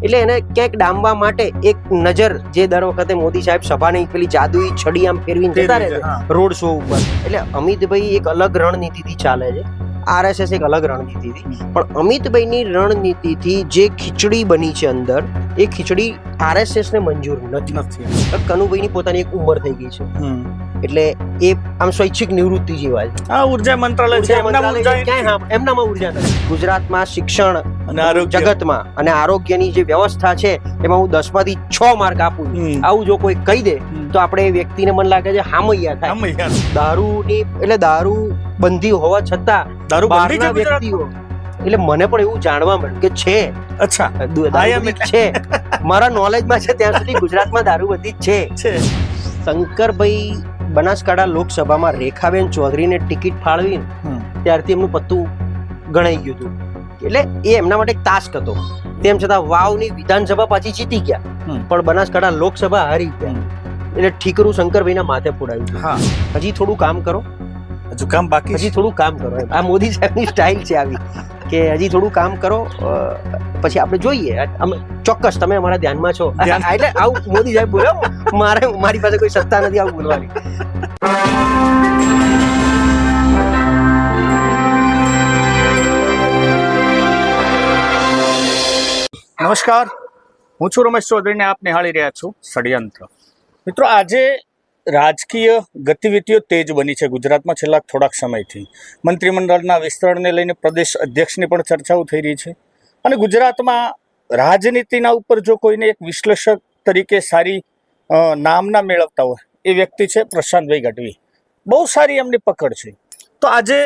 એટલે એને ક્યાંક ડામવા માટે એક નજર, જે દર વખતે મોદી સાહેબ સભાની પેલી જાદુઈ છડી આમ ફેરવીને જતા રહે છે રોડ શો ઉપર, એટલે અમિતભાઈ એક અલગ રણનીતિથી ચાલે છે. આરએસએસ એક અલગ રણનીતિથી, પણ અમિતભાઈની રણનીતિથી જે ખીચડી બની છે અંદર, એ ખીચડી આરએસએસ ને મંજૂર નથી. કનુભાઈની પોતાની એક ઉંમર થઈ ગઈ છે, એટલે એ આમ સ્વૈચ્છિક નિવૃત્તિ જેવા છે. ઉર્જા મંત્રાલય છે, એમનામાં ઉર્જા નથી. ગુજરાતમાં શિક્ષણ જગતમાં અને આરોગ્યની જે વ્યવસ્થા છે એમાં હું 10માંથી 6 માર્ક આપું. આવું જો કોઈ કહી દે તો આપણે એ વ્યક્તિને મને લાગે છે હામૈયા થાય. દારૂની એટલે દારૂ બંધી હોવા છતાં બહારના વ્યક્તિઓ, એટલે મને પણ એવું જાણવા મળ્યું કે છે. અચ્છા, છે, મારા નોલેજમાં છે ત્યાં સુધી ગુજરાતમાં દારૂબંધી છે. શંકરભાઈ બનાસકાંઠા લોકસભામાં રેખાબેન ચૌધરીને ટિકિટ ફાળવી ત્યારથી એમનું પત્તું ગણાઈ ગયું હતું. એટલે એ એમના માટે એક ટાસ્ક હતો. તેમ છતાં વાવની વિધાનસભા પાછી જીતી ગયા, પણ બનાસકાંઠા લોકસભા હારી ગયા. એટલે ઠીકરું શંકરભાઈના માથે ફોડાયું. હજી થોડું કામ કરો, હજુ કામ બાકી, હજી થોડું કામ કરો. આ મોદી સાહેબની સ્ટાઇલ છે આવી કે હજી થોડું કામ કરો, પછી આપણે જોઈએ. ચોક્કસ તમે અમારા ધ્યાનમાં છો. એટલે આવું મોદી સાહેબ બોલ્યો, મારી પાસે કોઈ સત્તા નથી આવું બોલવાની. નમસ્કાર, હું છું રમેશ ચૌધરી ને આપ નિહાળી રહ્યા છો ષડયંત્ર. મિત્રો, આજે રાજકીય ગતિવિધિઓ તેજ બની છે ગુજરાતમાં છેલ્લા થોડાક સમયથી. મંત્રીમંડળના વિસ્તરણને લઈને પ્રદેશ અધ્યક્ષની પણ ચર્ચાઓ થઈ રહી છે. અને ગુજરાતમાં રાજનીતિના ઉપર જો કોઈને એક વિશ્લેષક તરીકે સારી નામના મેળવતા હોય એ વ્યક્તિ છે પ્રશાંતભાઈ ગઢવી. બહુ સારી એમની પકડ છે. તો આજે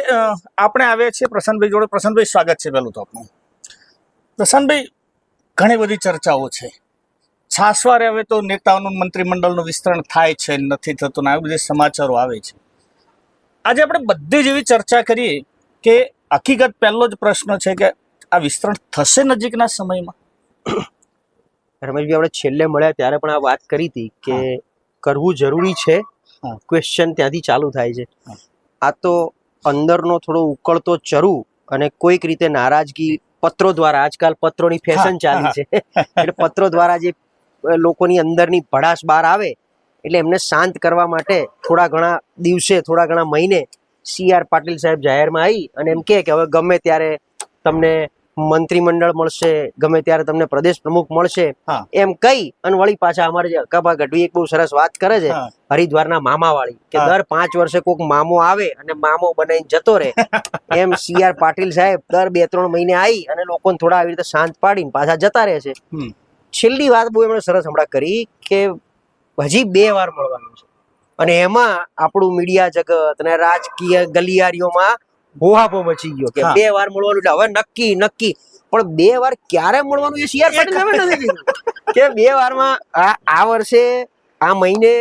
આપણે આવ્યા છીએ પ્રશાંતભાઈ જોડે. પ્રશાંતભાઈ, સ્વાગત છે પહેલું તો આપનું. પ્રશાંતભાઈ, ઘણી બધી ચર્ચાઓ છે. છાસવારે હવે તો નેતાઓનું મંત્રીમંડળનું વિસ્તરણ થાય છે, નથી થતું, આવી બધી સમાચારો આવે છે. આજે આપણે બધી જ એવી ચર્ચા કરીએ કે હકીકત પહેલો જ પ્રશ્ન છે કે આ વિસ્તરણ થશે નજીકના સમયમાં? રમેશભાઈ, આપણે છેલ્લે મળ્યા ત્યારે પણ આ વાત કરી હતી કે કરવું જરૂરી છે. ક્વેશ્ચન ત્યાંથી ચાલુ થાય છે. આ તો અંદરનો થોડો ઉકળતો ચરુ અને કોઈક રીતે નારાજગી પત્રો દ્વારા, આજકાલ પત્રોની ફેશન ચાલી છે, એટલે પત્રો દ્વારા જે લોકોની અંદરની ભડાસ બહાર આવે, એટલે એમને શાંત કરવા માટે થોડા ઘણા દિવસે, થોડા ઘણા મહિને CR પાટીલ સાહેબ જાહેરમાં આવી અને એમ કે હવે ગમે ત્યારે તમને મંત્રીમંડળ મળશે, ગમે ત્યારે તમને પ્રદેશ પ્રમુખ મળશે, એમ કહી અને વળી પાછા અમારે જે હકાભા ગઢવી એક બહુ સરસ વાત કરે છે હરિદ્વારના મામા વાળી, કે દર 5 વર્ષે કોઈક મામો આવે અને મામો બનાવીને જતો રહે, એમ CR પાટીલ સાહેબ દર 2-3 મહિને આવી અને લોકોને થોડા આવી રીતે શાંત પાડીને પાછા જતા રહે છે. છેલ્લી વાત બહુ એમણે સરસ હમણાં કરી કે હજી 2 વાર મળવાનું છે, અને એમાં આપણું મીડિયા જગત અને રાજકીય ગલિયારીઓમાં હોહાપો મચી ગયો કે 2 વાર મળવાનું, એટલે હવે નક્કી. પણ 2 વાર ક્યારે મળવાનું એ CR પાટીલ સાહેબે નથી કીધું કે 2 વારમાં આ વર્ષે, આ મહિને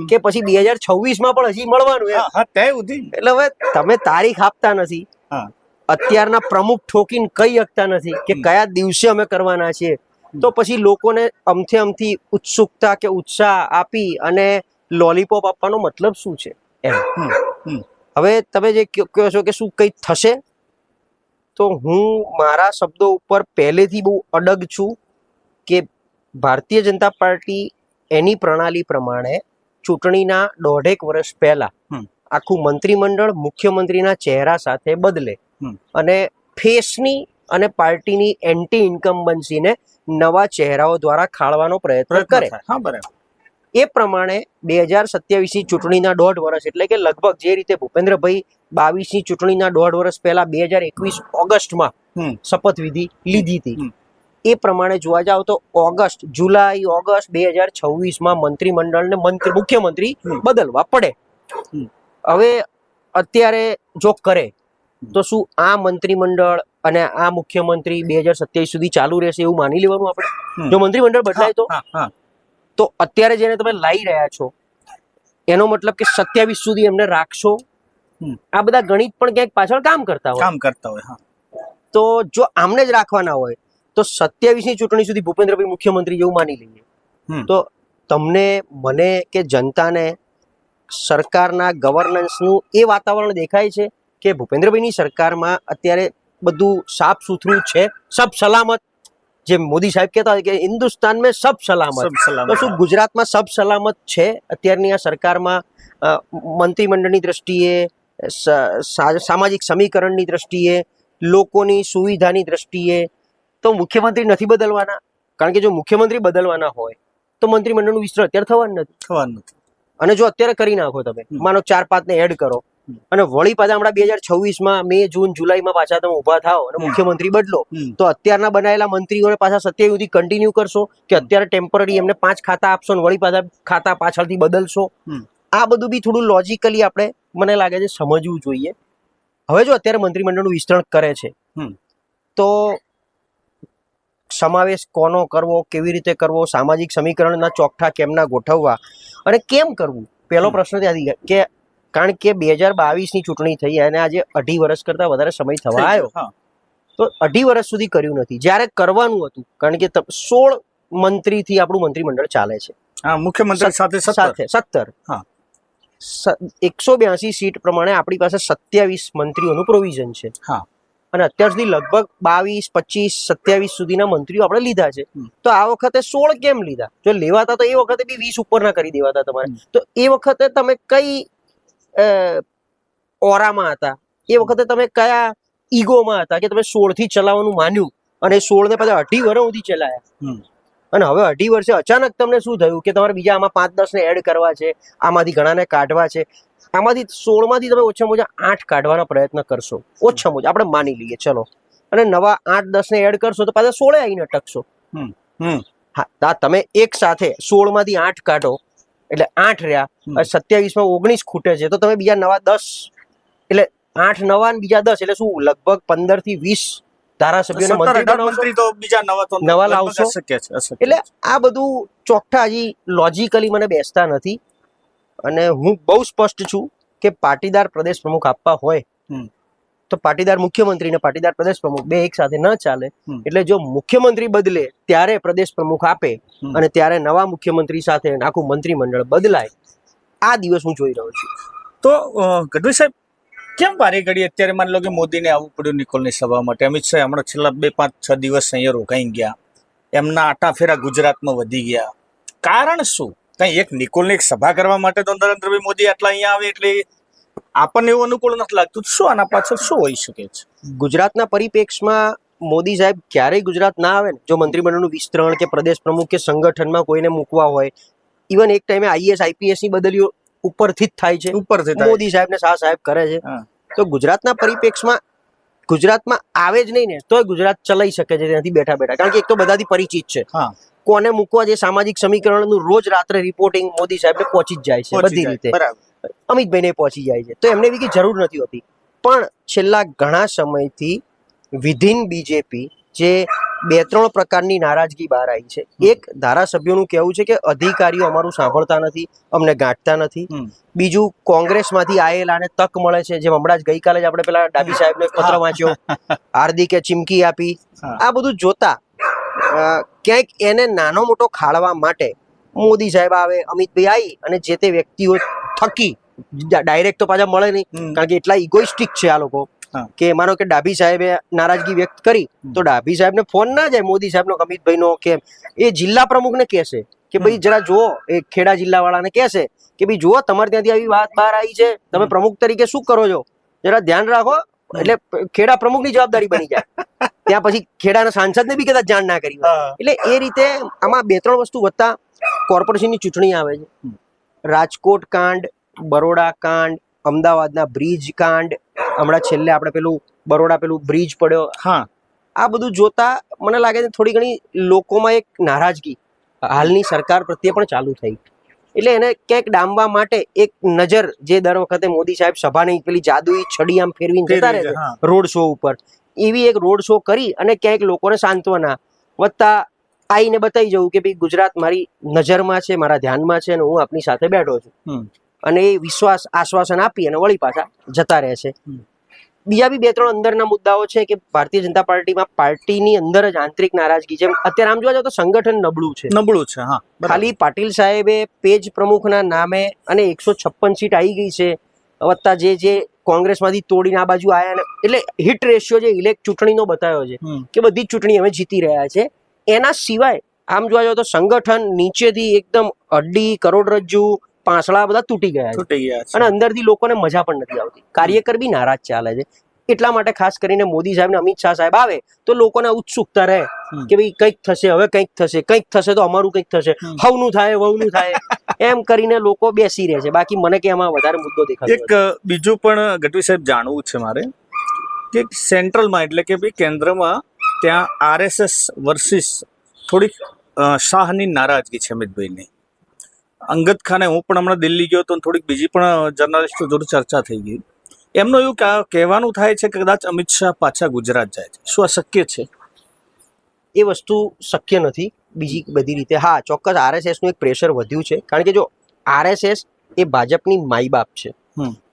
કે પછી 2026માં પણ હજી મળવાનું. એટલે હવે તમે તારીખ આપતા નથી, અત્યારના પ્રમુખ ઠોકીને કહી શકતા નથી કે કયા દિવસે અમે કરવાના છીએ, તો પછી લોકોને અમથી ઉત્સુકતા કે ઉત્સાહ આપી અને લોલીપોપ આપવાનો મતલબ શું છે એમ. હવે તમે જે કહો છો કે શું કંઈ થશે, તો હું મારા શબ્દો ઉપર પહેલેથી બહુ અડગ છું કે ભારતીય જનતા પાર્ટી એની પ્રણાલી પ્રમાણે ચૂંટણીના 1.5 વર્ષ પહેલા આખું મંત્રીમંડળ મુખ્યમંત્રીના ચહેરા સાથે બદલે અને ફેસની અને પાર્ટીની એન્ટી ઇન્કમ્બન્સીને નવા ચહેરાઓ દ્વારા ખાળવાનો પ્રયત્ન કરે. એ પ્રમાણે 2027ની ચૂંટણીના 1.5 વર્ષ, એટલે કે લગભગ જે રીતે ભૂપેન્દ્રભાઈ 22ની ચૂંટણીના 1.5 વર્ષ પહેલા 2021 ઓગસ્ટમાં શપથવિધિ લીધી હતી, એ પ્રમાણે જોવા જાવ તો જુલાઈ ઓગસ્ટ 2026માં મંત્રીમંડળને મુખ્યમંત્રી બદલવા પડે. હવે અત્યારે જો કરે તો શું આ મંત્રીમંડળ અને આ મુખ્યમંત્રી 2027 સુધી ચાલુ રહેશે એવું માની લેવાનું આપણે? જો મંત્રીમંડળ બદલાય તો અત્યારે જેને તમે લાવી રહ્યા છો એનો મતલબ કે 27 સુધી એમને રાખશો. આ બધા ગણિત પણ ક્યાંક પાછળ કામ કરતા હોય. તો જો આમને જ રાખવાના હોય તો 27ની ચૂંટણી સુધી ભૂપેન્દ્રભાઈ મુખ્યમંત્રી જેવું માની લઈએ, તો તમને, મને કે જનતાને સરકારના ગવર્નન્સનું એ વાતાવરણ દેખાય છે કે ભૂપેન્દ્રભાઈની સરકારમાં અત્યારે બધું સાફ સુથરું છે, સબ સલામત, જે મોદી સાહેબ કહેતા હોય કે હિન્દુસ્તાન મેં સબ સલામત, તો શું ગુજરાતમાં સબ સલામત છે અત્યારની આ સરકારમાં? મંત્રીમંડળની દ્રષ્ટિએ, સામાજિક સમીકરણની દ્રષ્ટિએ, લોકોની સુવિધાની દ્રષ્ટિએ તો મુખ્યમંત્રી નથી બદલવાના. કારણ કે જો મુખ્યમંત્રી બદલવાના હોય તો મંત્રીમંડળનું વિસ્તરણ અત્યારે થવાનું નથી. અને જો અત્યારે કરી નાખો તમે, માનો 4-5 ને એડ કરો અને વળી પાછા હમણાં 2026માં મે, જૂન, જુલાઈમાં પાછા તમે ઉભા થાઓ અને મુખ્યમંત્રી બદલો, તો અત્યારના બનાયેલા મંત્રીઓને પાછા 27 સુધી કન્ટિન્યુ કરશો કે અત્યારે ટેમ્પરરી એમને 5 ખાતા આપશો ને વળી પાછા ખાતા પાછળથી બદલશો? આ બધું બી થોડું લોજિકલી આપણે, મને લાગે છે, સમજવું જોઈએ. હવે જો અત્યારે મંત્રીમંડળનું વિસ્તરણ કરે છે તો સમાવેશ કોનો કરવો, કેવી રીતે કરવો, સામાજિક સમીકરણના ચોકઠા કેમના ગોઠવવા અને કેમ કરવું, પહેલો પ્રશ્ન ત્યાંથી. કે કારણ કે 2022ની ચૂંટણી થઈ અને આજે 2.5 વર્ષ કરતા વધારે સમય થવા આવ્યો, તો 2.5 વર્ષ સુધી કર્યું નથી જ્યારે કરવાનું હતું. કારણ કે 16 મંત્રીથી આપણું મંત્રીમંડળ ચાલે છે, મુખ્યમંત્રી સાથે 17. 182 સીટ પ્રમાણે આપણી પાસે 27 મંત્રીઓનું પ્રોવિઝન છે. અને અત્યાર સુધી લગભગ 22, 25, 27 સુધીના મંત્રીઓ આપણે લીધા છે. તો આ વખતે 16 કેમ લીધા? જો લેવાતા તો એ વખતે બી 20 ઉપરના કરી દેવાતા તમારે. તો એ વખતે તમે કઈ ઓરામાં હતા? એ વખતે તમે કયા ઈગોમાં હતા કે તમે 16 થી ચલાવવાનું માન્યું અને 16 ને પાછા 2.5 વર્ષ સુધી ચલાયા? અને હવે 2.5 વર્ષે અચાનક તમને શું થયું કે તમારે બીજા આમાં 5-10 ને એડ કરવા છે, આમાંથી ઘણાને કાઢવા છે? આમાંથી 16માંથી તમે ઓછામાં ઓછા 8 કાઢવાનો પ્રયત્ન કરશો, ઓછામાં ઓછા આપણે માની લઈએ, ચલો. અને નવા 8-10 ને એડ કરશો તો પાછા 16 આવીને અટકશો. હા, તમે એક સાથે 16માંથી 8 કાઢો એટલે 8 રહ્યા, 27માં 19 ખૂટે છે, તો તમે બીજા નવા 10 એટલે 8 નવા ને બીજા 10 એટલે શું લગભગ 15 થી 20 ધારાસભ્યોને મંત્રી તો બીજા નવા લાવશો. એટલે આ બધું ચોકઠા હજી લોજિકલી મને બેસતા નથી. અને હું બહુ સ્પષ્ટ છું કે પાટીદાર પ્રદેશ પ્રમુખ આપવા હોય તો પાટીદાર મુખ્યમંત્રી ને પાટીદાર પ્રદેશ પ્રમુખ બે એક સાથે ન ચાલે. એટલે જો મુખ્યમંત્રી બદલે ત્યારે પ્રદેશ પ્રમુખ આપે અને ત્યારે નવા મુખ્યમંત્રી સાથે આખું મંત્રીમંડળ બદલાય, આ દિવસ હું જોઈ રહ્યો છું. તો ગઢવી સાહેબ, કેમ વારે ઘડી અત્યારે માની લો કે મોદીને આવવું પડ્યું નિકોલની સભા માટે? અમિત શાહ હમણાં છેલ્લા 2-5-6 દિવસ અહીંયા રોકાઈ ગયા, એમના આટાફેરા ગુજરાતમાં વધી ગયા. કારણ શું? કઈ એક નિકોલની એક સભા કરવા માટે તો નરેન્દ્રભાઈ મોદી આટલા અહીંયા આવે એટલે આપણને એવું અનુકૂળ નથી લાગતું. શું આના પાછળ શું હોઈ શકે છે? ગુજરાતના પરિપ્રેક્ષમાં મોદી સાહેબ ક્યારેય ગુજરાત ના આવે ને, જો મંત્રીમંડળનું વિસ્તરણ કે પ્રદેશ પ્રમુખ કે સંગઠનમાં કોઈને મૂકવા હોય, ઇવન એક ટાઈમે IAS IPS ની બદલીઓ ઉપરથી જ થાય છે, મોદી સાહેબ ને શાહ સાહેબ કરે છે. તો ગુજરાતના પરિપ્રેક્ષમાં ગુજરાતમાં આવે જ નહીં ને તોય ગુજરાત ચલાવી શકે છે ત્યાંથી બેઠા બેઠા. કારણ કે એક તો બધાથી પરિચિત છે, કોને મૂકવા, જે સામાજિક સમીકરણનું રોજ રાત્રે રિપોર્ટિંગ મોદી સાહેબને પહોંચી જ જાય છે બધી રીતે, અમિતભાઈને પહોંચી જાય છે, તો એમને બી જરૂર નથી હોતી. પણ છેલ્લા ઘણા સમયથી વિધિન બીજેપી જે 2-3 પ્રકારની નારાજગી બહાર આવી છે. એક, ધારાસભ્યોનું કહેવું છે કે અધિકારીઓ અમારું સાંભળતા નથી, અમને ગાંઠતા નથી. બીજું, કોંગ્રેસમાંથી આયેલાને તક મળે છે, જેમ હમણાં જ ગઈકાલે જ આપણે પેલા ડાબી સાહેબનો પત્ર વાંચ્યો, હાર્દિકે ચીમકી આપી. આ બધું જોતા ક્યાંક એને નાનો મોટો ખાળવા માટે મોદી સાહેબ આવે, અમિતભાઈ આવી અને જે તે વ્યક્તિઓ થકી ડાયરેક્ટ તો પાછા મળે નહીં, કારણ કે એટલા ઇગોઇસ્ટિક છે આ લોકો કે માનો કે ડાભી સાહેબે નારાજગી વ્યક્ત કરી તો ડાભી સાહેબને ફોન ના જાય મોદી સાહેબનો, અમિતભાઈનો, કે એ જિલ્લા પ્રમુખને કહેશે કે ભાઈ જરા જુઓ, એ ખેડા જિલ્લા વાળાને કહેશે કે ભાઈ જુઓ તમારે ત્યાંથી આવી વાત બહાર આવી છે, તમે પ્રમુખ તરીકે શું કરો છો, જરા ધ્યાન રાખો. એટલે ખેડા પ્રમુખની જવાબદારી બની જાય. ત્યાં પછી ખેડાના સાંસદને બી કદાચ જાણ ના કરી હોય. એટલે એ રીતે આમાં 2-3 વસ્તુ વધતા કોર્પોરેશનની ચૂંટણી આવે છે, રાજકોટ કાંડ, બરોડા કાંડ, અમદાવાદના બ્રિજ કાંડ, હમણાં છેલ્લે આપણે પેલું બરોડા પેલું બ્રિજ પડ્યો, આ બધું જોતા મને લાગે છે થોડી ઘણી લોકોમાં એક નારાજગી હાલની સરકાર પ્રત્યે પણ ચાલુ થઈ. એટલે એને ક્યાંક ડામવા માટે એક નજર, જે દર વખતે મોદી સાહેબ સભાની પેલી જાદુઈ છડી આમ ફેરવીને જતા રહે છે રોડ શો ઉપર, એવી એક રોડ શો કરી અને ક્યાંક લોકોને સાંત્વના વધતા આઈને બતાવી જવું કે ભાઈ ગુજરાત મારી નજરમાં છે, મારા ધ્યાનમાં છે અને હું આપની સાથે બેઠો છું. અને એ વિશ્વાસ આશ્વાસન આપી અને વળી પાછા જતા રહે છે. બીજા બી 2-3 અંદરના મુદ્દાઓ છે કે ભારતીય જનતા પાર્ટીમાં પાર્ટીની અંદર જ આંતરિક નારાજગી, જેમ અત્યારે આમ જોવા જાવ તો સંગઠન નબળું છે. ખાલી પાટીલ સાહેબે પેજ પ્રમુખના નામે અને 156 સીટ આવી ગઈ છે, વત્તા જે કોંગ્રેસમાંથી તોડીને આ બાજુ આવ્યા, એટલે હિટ રેશિયો જે ચૂંટણીનો બતાવ્યો છે કે બધી જ ચૂંટણી અમે જીતી રહ્યા છે, એના સિવાય આમ જોવા જાવ તો સંગઠન નીચેથી એકદમ અડ્ડી કરોડરજ્જુ પાંસળા બધા તૂટી ગયા છે અને અંદરથી લોકોને મજા પણ નથી આવતી. કાર્યકર બી નારાજ ચાલે છે. એટલા માટે ખાસ કરીને મોદી સાહેબ ને અમિત શાહ સાહેબ આવે તો લોકોને ઉત્સુકતા રહે કે ભાઈ કંઈક થશે, હવે કંઈક થશે તો અમારું કંઈક થશે, હવનું થાય વહુનું થાય એમ કરીને લોકો બેસી રહે છે. બાકી મને કે એમાં વધારે મુદ્દો દેખાતો. એક બીજું પણ ગઢવી સાહેબ જાણવું છે મારે કે સેન્ટ્રલમાં એટલે કે ભાઈ કેન્દ્રમાં ત્યાં આરએસએસ વર્સિસ થોડીક શાહની નારાજગી છે અમિતભાઈની. અંગદ ખાને હું પણ હમણાં દિલ્હી ગયો તો થોડીક બીજી પણ જર્નલિસ્ટો જોડે ચર્ચા થઈ ગઈ. એમનું એવું કહેવાનું થાય છે કે કદાચ અમિત શાહ પાછા ગુજરાત જાય છે. શું આ શક્ય છે? એ વસ્તુ શક્ય નથી બીજી બધી રીતે. હા, ચોક્કસ આરએસએસ નું એક પ્રેશર વધ્યું છે, કારણ કે જો આરએસએસ એ ભાજપની માઈ બાપ છે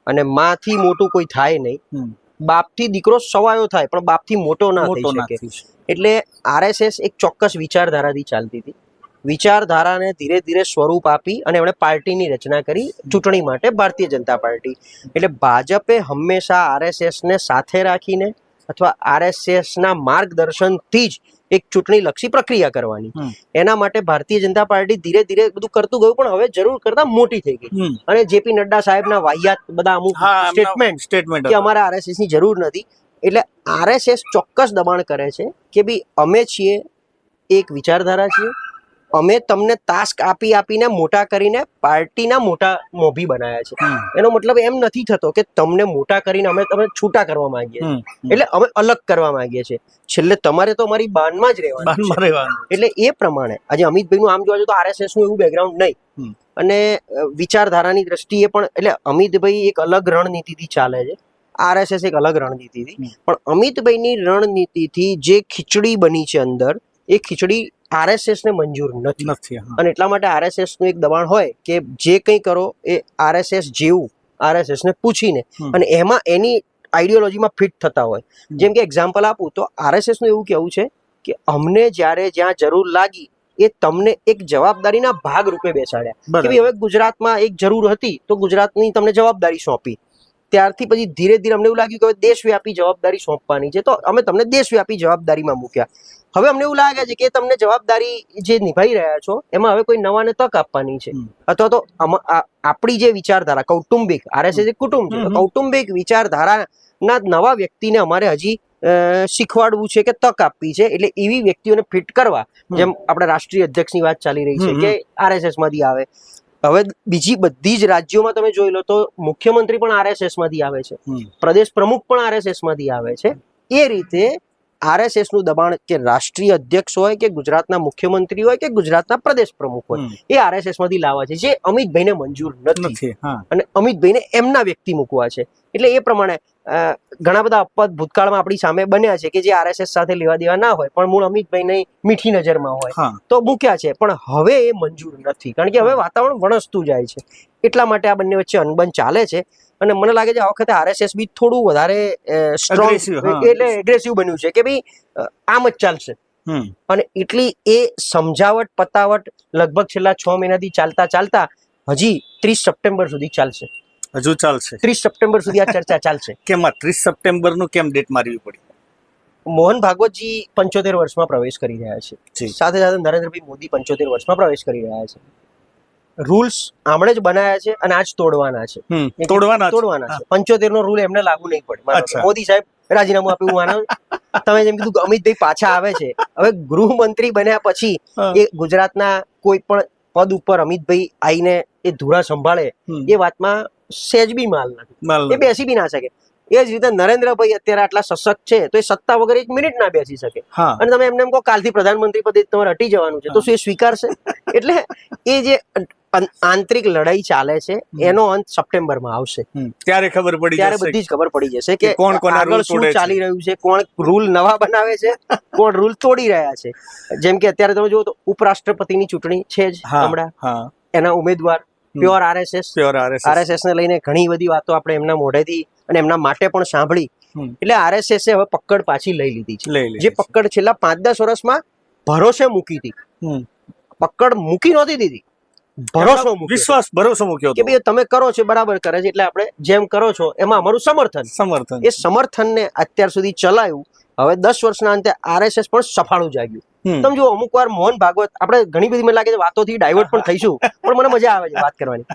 અને માંથી મોટું કોઈ થાય નહીં. બાપથી દીકરો સવાયો થાય પણ બાપથી મોટો ના થઈ શકે. એટલે આરએસએસ એક ચોક્કસ વિચારધારાથી ચાલતી હતી. વિચારધારાને ધીરે ધીરે સ્વરૂપ આપી અને એમણે પાર્ટીની રચના કરી ચૂંટણી માટે, ભારતીય જનતા પાર્ટી. એટલે ભાજપે હંમેશા આરએસએસને સાથે રાખીને અથવા આરએસએસના માર્ગદર્શનથી જ એક ચૂંટણી લક્ષી પ્રક્રિયા કરવાની. એના માટે ભારતીય જનતા પાર્ટી ધીરે ધીરે બધું કરતું ગયું, પણ હવે જરૂર કરતા મોટી થઈ ગઈ. અને જેપી નડ્ડા સાહેબના વાહિયાત બધા અમુક સ્ટેટમેન્ટ કે અમારે આરએસએસ ની જરૂર નથી. એટલે આરએસએસ ચોક્કસ દબાણ કરે છે કે ભાઈ અમે છીએ એક વિચારધારા છીએ, અમે તમને ટાસ્ક આપીને મોટા કરીને પાર્ટીના મોટા મોભી બનાવ્યા છે. એનો મતલબ એમ નથી થતો કે તમને મોટા કરીને અમે તમે છૂટા કરવા માંગીએ છીએ, એટલે અમે અલગ કરવા માંગીએ છીએ. છેલ્લે તમારે તો અમારી બાનમાં જ રહેવાનું. એટલે એ પ્રમાણે આજે અમિતભાઈ નું આમ જોવા જોઈએ તો આરએસએસ નું એવું બેકગ્રાઉન્ડ નહીં અને વિચારધારાની દ્રષ્ટિએ પણ. એટલે અમિતભાઈ એક અલગ રણનીતિથી ચાલે છે, આરએસએસ એક અલગ રણનીતિથી. પણ અમિતભાઈની રણનીતિથી જે ખીચડી બની છે અંદર, એ ખીચડી આરએસએસ ને મંજૂર નથી. અને એટલા માટે આરએસએસ નું એક દબાણ હોય કે જે કંઈ કરો એ આરએસએસ જેવું આરએસએસ ને પૂછીને અને એમાં એની આઈડિયોલોજીમાં ફિટ થતા હોય. જેમ કે એક્ઝામ્પલ આપું તો આરએસએસ નું એવું કહેવું છે કે અમને જ્યારે જ્યાં જરૂર લાગી એ તમને એક જવાબદારીના ભાગ રૂપે બેસાડ્યા કે હવે ગુજરાતમાં એક જરૂર હતી તો ગુજરાતની તમને જવાબદારી સોંપી. ત્યારથી પછી ધીરે ધીરે અમને એવું લાગ્યું કે દેશવ્યાપી જવાબદારી સોંપવાની છે તો અમે તમને દેશવ્યાપી જવાબદારીમાં મૂક્યા. હવે અમને એવું લાગે છે કે તમને જવાબદારી જે નિભાઈ રહ્યા છો એમાં હવે કોઈ નવાને તક આપવાની છે, અથવા તો આપણી જે વિચારધારા કૌટુંબિક, આરએસએસ એક કુટુંબ છે, કૌટુંબિક વિચારધારાના નવા વ્યક્તિને અમારે હજી શીખવાડવું છે કે તક આપવી છે. એટલે એવી વ્યક્તિઓને ફિટ કરવા, જેમ આપણે રાષ્ટ્રીય અધ્યક્ષની વાત ચાલી રહી છે કે આરએસએસ માંથી આવે. હવે બીજી બધી જ રાજ્યોમાં તમે જોઈ લો તો મુખ્યમંત્રી પણ આરએસએસ માંથી આવે છે, પ્રદેશ પ્રમુખ પણ આરએસએસ માંથી આવે છે. એ રીતે આરએસએસ નું દબાણ કે રાષ્ટ્રીય અધ્યક્ષ હોય કે ગુજરાતના મુખ્યમંત્રી હોય કે ગુજરાતના પ્રદેશ પ્રમુખ હોય, એ આરએસએસ માંથી લાવવા છે, જે અમિતભાઈને મંજૂર નથી અને અમિતભાઈને એમના વ્યક્તિ મૂકવા છે. એટલે એ પ્રમાણે ઘણા બધા અપવાદ ભૂતકાળમાં આપણી સામે બન્યા છે કે જે આરએસએસ સાથે લેવા દેવા ના હોય પણ મૂળ અમિતભાઈને મીઠી નજરમાં હોય તો મૂક્યા છે. પણ હવે એ મંજૂર નથી, કારણ કે હવે વાતાવરણ વણસતું જાય છે. એટલા માટે આ બંને વચ્ચે અનબન ચાલે છે. અને મને લાગે છે આ વખતે આરએસએસ બી થોડું વધારે સ્ટ્રોંગ એટલે એગ્રેસિવ બન્યું છે કે ભાઈ આમ જ ચાલશે. અને એટલી એ સમજાવટ પતાવટ લગભગ છેલ્લા 6 મહિનાથી ચાલતા હજી 30 સપ્ટેમ્બર સુધી ચાલશે. હજુ ચાલશે 30 સપ્ટેમ્બર સુધી આ ચર્ચા ચાલશે. કેમ 30 સપ્ટેમ્બર નું કેમ ડેટ મારવી પડી? મોહન ભાગવતજી 75 વર્ષમાં પ્રવેશ કરી રહ્યા છે, સાથે સાથે નરેન્દ્રભાઈ મોદી 75 વર્ષમાં પ્રવેશ કરી રહ્યા છે. રૂલ્સ આમણે જ બનાવ્યા છે અને આજ તોડવાના છે. 75 નો રૂલ એમને લાગુ નહીં પડે. મોદી સાહેબ રાજીનામું આપ્યું, હું આના તમે જેમ કીધું અમિતભાઈ પાછા આવે છે. હવે ગૃહમંત્રી બન્યા પછી એ ગુજરાતના કોઈ પણ પદ ઉપર અમિતભાઈ આવીને એ ધુરા સંભાળે એ વાતમાં સહેજ બી માલ નથી, એ બેસી બી ના શકે. એ જ રીતે નરેન્દ્રભાઈ અત્યારે આટલા સશક્ત છે તો એ સત્તા વગર 1 મિનિટ ના બેસી શકે. અને તમે એમને એમ કહો કાલથી પ્રધાનમંત્રી પદે તમારે હટી જવાનું છે તો શું એ સ્વીકારશે? એટલે એ જે આંતરિક લડાઈ ચાલે છે એનો અંત સપ્ટેમ્બરમાં આવશે. ત્યારે બધી જ ખબર પડી જશે કે આગળ શું ચાલી રહ્યું છે, કોણ રૂલ નવા બનાવે છે, કોણ રૂલ તોડી રહ્યા છે. જેમ કે અત્યારે તમે જુઓ તો ઉપરાષ્ટ્રપતિની ચૂંટણી છે જ હમણાં, એના ઉમેદવાર પ્યોર આરએસએસ ને લઈને ઘણી બધી વાતો આપણે એમના મોઢેથી અને એમના માટે પણ સાંભળી. એટલે આરએસએસ હવે પકડ પાછી લઈ લીધી છે. જે પકડ છેલ્લા 5-10 વર્ષમાં ભરોસે મૂકી હતી, પકડ મૂકી નહોતી દીધી, ભરોસો મૂક્યો કે ભાઈ તમે કરો છો બરાબર કરે છે, એટલે આપણે જેમ કરો છો એમાં અમારું સમર્થન. એ સમર્થનને અત્યાર સુધી ચલાવ્યું. હવે 10 વર્ષના અંતે આરએસએસ પણ સફાળું જાગ્યું તમે જો અમુક વાર મોહન ભાગવત, આપણે ઘણી બધી મને લાગે છે વાતોથી ડાયવર્ટ પણ થઈશું, પણ મને મજા આવે છે વાત કરવાની.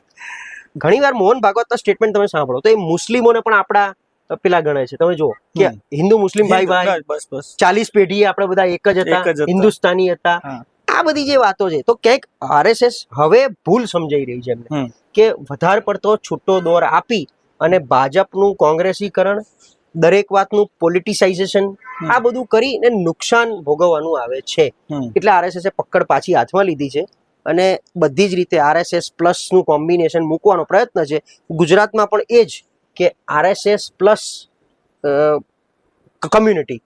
ઘણી વાર મોહન ભાગવતના સ્ટેટમેન્ટ તમે સાંભળો તો એ મુસ્લિમોને પણ આપણા પેલા ગણે છે. તમે જુઓ કે હિન્દુ મુસ્લિમ ભાઈ 40 પેઢીએ આપણે બધા એક જ હતા, હિન્દુસ્તાની હતા. આ બધી જે વાતો છે, તો ક્યાંક આરએસએસ હવે ભૂલ સમજાઈ રહી છે એમને, કે વધારે પડતો છૂટો દોર આપી અને ભાજપનું કોંગ્રેસીકરણ, દરેક વાતનું પોલિટિસાઇઝેશન, આ બધું કરીને નુકસાન ભોગવવાનું આવે છે. એટલે આરએસએસ પકડ પાછી હાથમાં લીધી છે અને બધી જ રીતે આરએસએસ પ્લસ નું કોમ્બિનેશન મૂકવાનો પ્રયત્ન છે. ગુજરાતમાં પણ એ જ કે RSS plus community,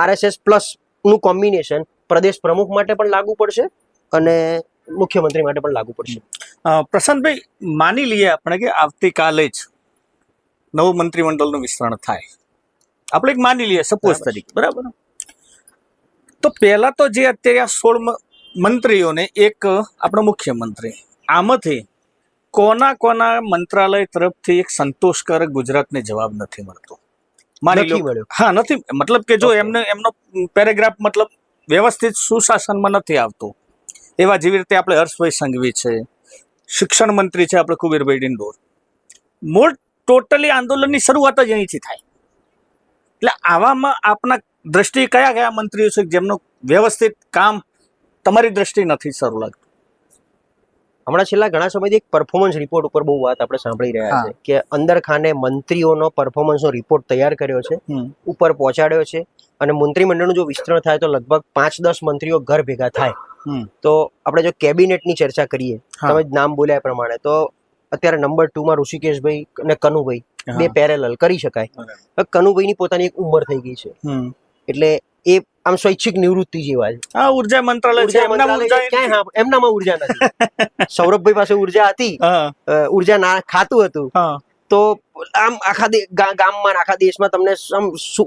RSS plus નું કોમ્બિનેશન પ્રદેશ પ્રમુખ માટે પણ લાગુ પડશે અને મુખ્યમંત્રી માટે પણ લાગુ પડશે. પ્રશાંતભાઈ, માની લઈએ આપણે કે આવતીકાલે જ નવું મંત્રીમંડળનું વિસ્તરણ થાય, આપણે એક માની લઈએ સપોઝ તરીકે, બરાબર? તો પહેલા તો જે અત્યારે 16 મંત્રીઓને એક આપણો મુખ્યમંત્રી, આમાંથી કોના કોના મંત્રાલય તરફથી એક સંતોષકારક ગુજરાતને જવાબ નથી મળતો? માની લો, હા, નથી, મતલબ કે જો એમનો પેરેગ્રાફ મતલબ વ્યવસ્થિત સુશાસનમાં નથી આવતો, એવા જેવી રીતે આપણે હર્ષભાઈ સંઘવી છે, શિક્ષણ મંત્રી છે આપણે કુબેરભાઈ ડિંડોર, મૂળ ટોટલી આંદોલનની શરૂઆત જ અહીંથી થાય. એટલે આવામાં આપના દ્રષ્ટિએ કયા કયા મંત્રીઓ છે જેમનું વ્યવસ્થિત કામ તમારી દ્રષ્ટિએ નથી સારું લાગતું? હમણાં છેલ્લા ઘણા સમયથી એક પરફોર્મન્સ રિપોર્ટ ઉપર બહુ વાત આપણે સાંભળી રહ્યા છે કે અંદર ખાને મંત્રીઓનો પરફોર્મન્સનો રિપોર્ટ તૈયાર કર્યો છે, ઉપર પહોંચાડ્યો છે, અને મંત્રીમંડળનું જો વિસ્તરણ થાય તો લગભગ 5-10 મંત્રીઓ ઘર ભેગા થાય. તો આપણે જો કેબિનેટની ચર્ચા કરીએ, તમે નામ બોલ્યા પ્રમાણે, તો અત્યારે નંબર 2 માં ઋષિકેશભાઈ અને કનુભાઈ, બે પેરેલલ કરી શકાય. કનુભાઈની પોતાની એક ઉંમર થઈ ગઈ છે, એટલે એ આમ સ્વૈચ્છિક નિવૃત્તિ જેવા છે. ઉર્જા મંત્રાલય છે, એમનામાં ઉર્જા નથી. સૌરભભાઈ પાસે ઉર્જા હતી, ઉર્જા ના ખાતું હતું, તો આમ આખા ગામમાં આખા દેશમાં તમને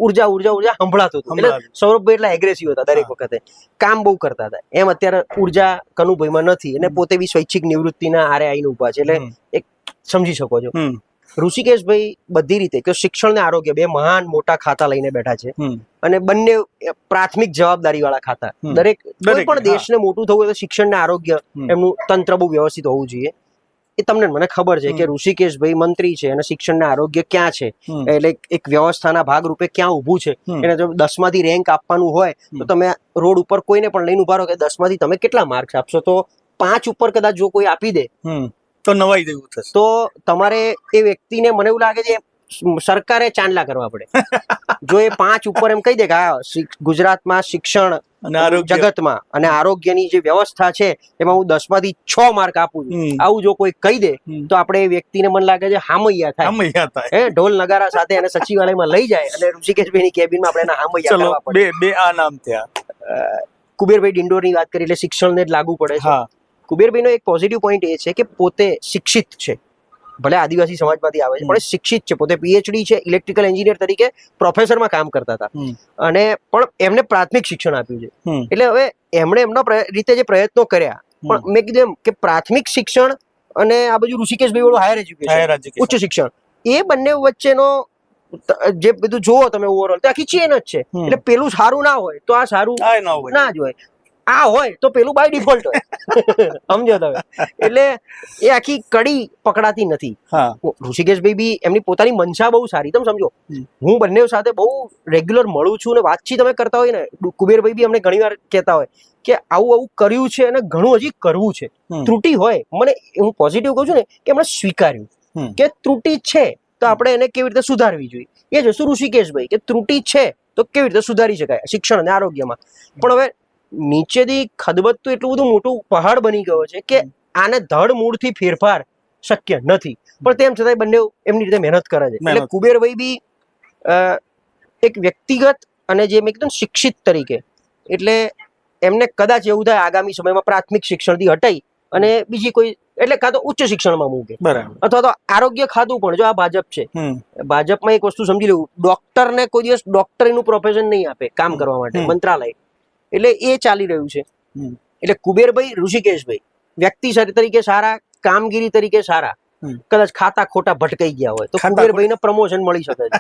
ઉર્જા ઉર્જા ઉર્જા સંભળાતું હતું. એટલે સૌરભભાઈ એટલા એગ્રેસિવ હતા, દરેક વખતે કામ બહુ કરતા હતા. એમ અત્યારે ઉર્જા કનુભાઈમાં નથી, અને પોતે બી સ્વૈચ્છિક નિવૃત્તિના આરે આવીને ઉભા છે, એટલે એક સમજી શકો છો. ઋષિકેશભાઈ બધી રીતે કે શિક્ષણ ને આરોગ્ય, બે મહાન મોટા ખાતા લઈને બેઠા છે, અને બંને પ્રાથમિક જવાબદારી વાળા ખાતા. દરેક કોઈ પણ દેશને મોટું થવું હોય તો શિક્ષણ ને આરોગ્ય એમનું તંત્ર બહુ વ્યવસ્થિત હોવું જોઈએ. એ તમને મને ખબર છે કે ઋષિકેશભાઈ મંત્રી છે અને શિક્ષણ ને આરોગ્ય ક્યાં છે, એટલે એક વ્યવસ્થાના ભાગરૂપે ક્યાં ઉભું છે. એને જો 10 માંથી રેન્ક આપવાનું હોય તો તમે રોડ ઉપર કોઈને પણ લઈને ઉભા રહો કે 10 માંથી તમે કેટલા માર્ક્સ આપશો, તો 5 ઉપર કદાચ જો કોઈ આપી દે તો નવાઈ જેવું થશે. તો તમારે એ વ્યક્તિને, મને એવું લાગે છે, સરકારે ચાંદલા કરવા પડે. જો એ 5 ઉપર એમ કહી દે કે ગુજરાતમાં શિક્ષણ જગતમાં અને આરોગ્યની જે વ્યવસ્થા છે એમાં હું 10 માંથી 6 માર્ક આપું છું, આવું જો કોઈ કહી દે તો આપણે એ વ્યક્તિને, મને લાગે છે, હામૈયા થાય. ઢોલ નગારા સાથે એને સચિવાલયમાં લઈ જાય અને ઋષિકેશભાઈની કેબિનમાં આપણે એના હામૈયા કરવા પડે. બે આ નામ થયા. કુબેરભાઈ ડિંડોરની વાત કરી એટલે શિક્ષણને જ લાગુ પડે છે. કુબેરભાઈનો એક પોઝિટિવ પોઈન્ટ એ છે કે પોતે શિક્ષિત છે, ભલે આદિવાસી સમાજમાંથી આવે છે પણ શિક્ષિત છે, પોતે પીએચડી છે, ઇલેક્ટ્રિકલ એન્જિનિયર તરીકે પ્રોફેસરમાં કામ કરતા હતા, અને પણ એમને પ્રાથમિક શિક્ષણ આપ્યું છે. એટલે હવે એમણે એમના રીતે જે પ્રયત્નો કર્યા, પણ મેં કીધું એમ કે પ્રાથમિક શિક્ષણ અને આ બધું ઋષિકેશભાઈ વાળું હાયર એજ્યુકેશન, ઉચ્ચ શિક્ષણ, એ બંને વચ્ચેનો જે બધું જોવો તમે ઓવરઓલ, તો આખી ચેન જ છે. એટલે પેલું સારું ના હોય તો આ સારું ના જ હોય, આ હોય તો પેલું બાય ડિફોલ્ટ હોય. સમજો તમે? એટલે એ આખી કડી પકડાતી નથી. ઋષિકેશભાઈ બી એમની પોતાની મનસા બહુ સારી. તમે સમજો, હું બંને સાથે બહુ રેગ્યુલર મળું છું અને વાતચીત અમે કરતા હોય ને, કુબેરભાઈ બી અમને ઘણી વાર કહેતા હોય કે આવું આવું કર્યું છે અને ઘણું હજી કરવું છે. ત્રુટિ હોય, મને હું પોઝિટિવ કહું છું ને કે એમણે સ્વીકાર્યું કે ત્રુટિ છે તો આપણે એને કેવી રીતે સુધારવી જોઈએ. એ જ વસ્તુ ઋષિકેશભાઈ, કે ત્રુટિ છે તો કેવી રીતે સુધારી શકાય શિક્ષણ અને આરોગ્યમાં. પણ હવે નીચેથી ખદબદતું એટલું બધું મોટું પહાડ બની ગયો છે કે આને ધડ મૂળથી ફેરફાર શક્ય નથી, પણ તેમ છતાં બંને એમની રીતે મહેનત કરે છે. એટલે કુબેરભાઈ બી એક વ્યક્તિગત અને જે મેં કીધું શિક્ષિત તરીકે, એટલે એમને કદાચ એવું થાય આગામી સમયમાં પ્રાથમિક શિક્ષણથી હટાઈ અને બીજી કોઈ, એટલે કાં તો ઉચ્ચ શિક્ષણમાં મૂકે, અથવા તો આરોગ્ય ખાતું પણ, જો આ ભાજપ છે, ભાજપમાં એક વસ્તુ સમજી લેવું, ડોક્ટરને કોઈ દિવસ ડોક્ટરીનું પ્રોફેશન નહીં આપે કામ કરવા માટે મંત્રાલય, એટલે એ ચાલી રહ્યું છે. એટલે કુબેરભાઈ, ઋષિકેશભાઈ વ્યક્તિ તરીકે સારા, કામગીરી તરીકે સારા, કદાચ ખાતા ખોટા ભટકાઈ ગયા હોય તો કુબેરભાઈને પ્રમોશન મળી શકે છે.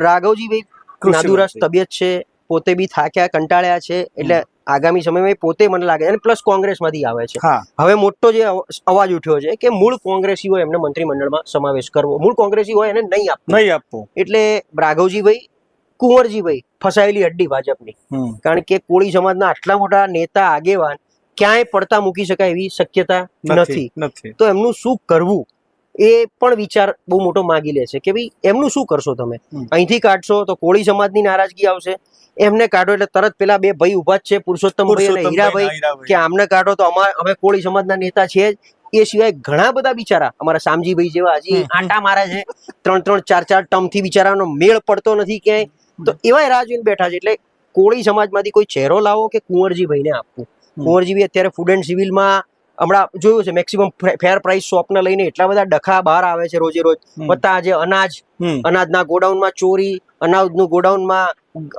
રાઘવજીભાઈ નાદુરસ્ત તબિયત છે, પોતે બી થાક્યા કંટાળ્યા છે, એટલે આગામી સમયમાં પોતે મને લાગે છે, અને પ્લસ કોંગ્રેસમાંથી આવે છે. હવે મોટો જે અવાજ ઉઠ્યો છે કે મૂળ કોંગ્રેસી હોય એમને મંત્રીમંડળમાં સમાવેશ કરવો, મૂળ કોંગ્રેસી હોય એને નહીં આપવું. એટલે રાઘવજીભાઈ કુંવરજીભાઈ ફસાયેલી હડ્ડી ભાજપની, કારણ કે કોળી સમાજના આટલા મોટા નેતા આગેવાન ક્યાંય પડતા મૂકી શકાય એવી શક્યતા નથી. તો એમનું શું કરવું એ પણ વિચાર બહુ મોટો માગી લે છે કે ભાઈ એમનું શું કરશો તમે? અહીંથી કાઢશો તો કોળી સમાજની નારાજગી આવશે, એમને કાઢો એટલે તરત પેલા બે ભાઈ ઉભા જ છે, પુરુષોત્તમભાઈ અને હીરાભાઈ, કે આમને કાઢો તો અમે કોળી સમાજના નેતા છીએ જ. એ સિવાય ઘણા બધા બિચારા અમારા શામજીભાઈ જેવા હજી આંટા મારે છે, 3-3, 4-4 ટર્મથી બિચારાનો મેળ પડતો નથી ક્યાંય, તો એવા રાહ જોઈને બેઠા છે. એટલે કોળી સમાજમાંથી કોઈ ચહેરો લાવો કે કુંવરજીભાઈને આપવું. કુંવરજીભાઈ અત્યારે ફૂડ એન્ડ સિવિલમાં હમણાં જોયું છે મેક્સિમમ ફેર પ્રાઇસ શોપને લઈને એટલા બધા ડખા બહાર આવે છે રોજે રોજ. વત્તા આજે અનાજના ગોડાઉનમાં ચોરી, અનાજનું ગોડાઉનમાં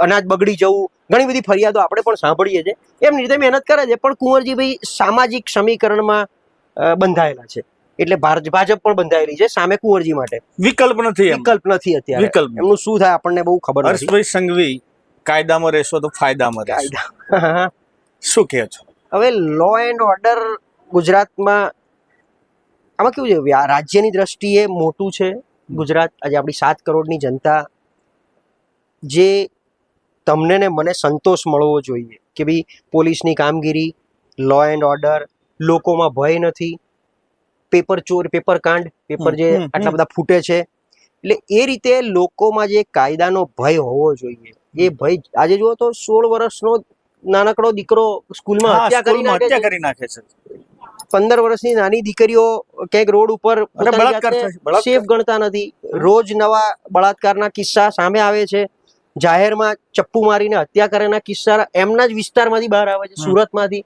અનાજ બગડી જવું, ઘણી બધી ફરિયાદો આપણે પણ સાંભળીએ છીએ. એમની રીતે મહેનત કરે છે, પણ કુંવરજીભાઈ સામાજિક સમીકરણમાં બંધાયેલા છે, એટલે ભાજપ પણ બંધાયેલી છે સામે કુંવરજી માટે. વિકલ્પ નથી અત્યારે. એમનું શું થાય આપણને બહુ ખબર નથી. હર્ષભાઈ સંઘવી, કાયદામાં રહેશો તો ફાયદામાં રહેશો, શું કહે છો? હવે લો એન્ડ ઓર્ડર ગુજરાતમાં આમાં કેવું છે, રાજ્યની દ્રષ્ટિએ મોટું છે ગુજરાત. આજે આપણી 7 કરોડની જનતા, જે તમને ને મને સંતોષ મળવો જોઈએ કે ભાઈ પોલીસની કામગીરી, લો એન્ડ ઓર્ડર, લોકોમાં ભય નથી, પેપર કાંડ, પેપર જે આટલા બધા ફૂટે છે, એટલે એ રીતે લોકોમાં જે કાયદાનો ભય હોવો જોઈએ, એ ભય આજે જુઓ તો 16 વર્ષનો નાનકડો દીકરો સ્કૂલમાં હત્યા કરી નાખે છે. 15 વર્ષની નાની દીકરીઓ ક્યાંક રોડ ઉપર સેફ ગણતા નથી. રોજ નવા બળાત્કારના કિસ્સા સામે આવે છે. જાહેરમાં ચપ્પુ મારીને હત્યા કરેના કિસ્સા એમના જ વિસ્તારમાંથી બહાર આવે છે, સુરતમાંથી.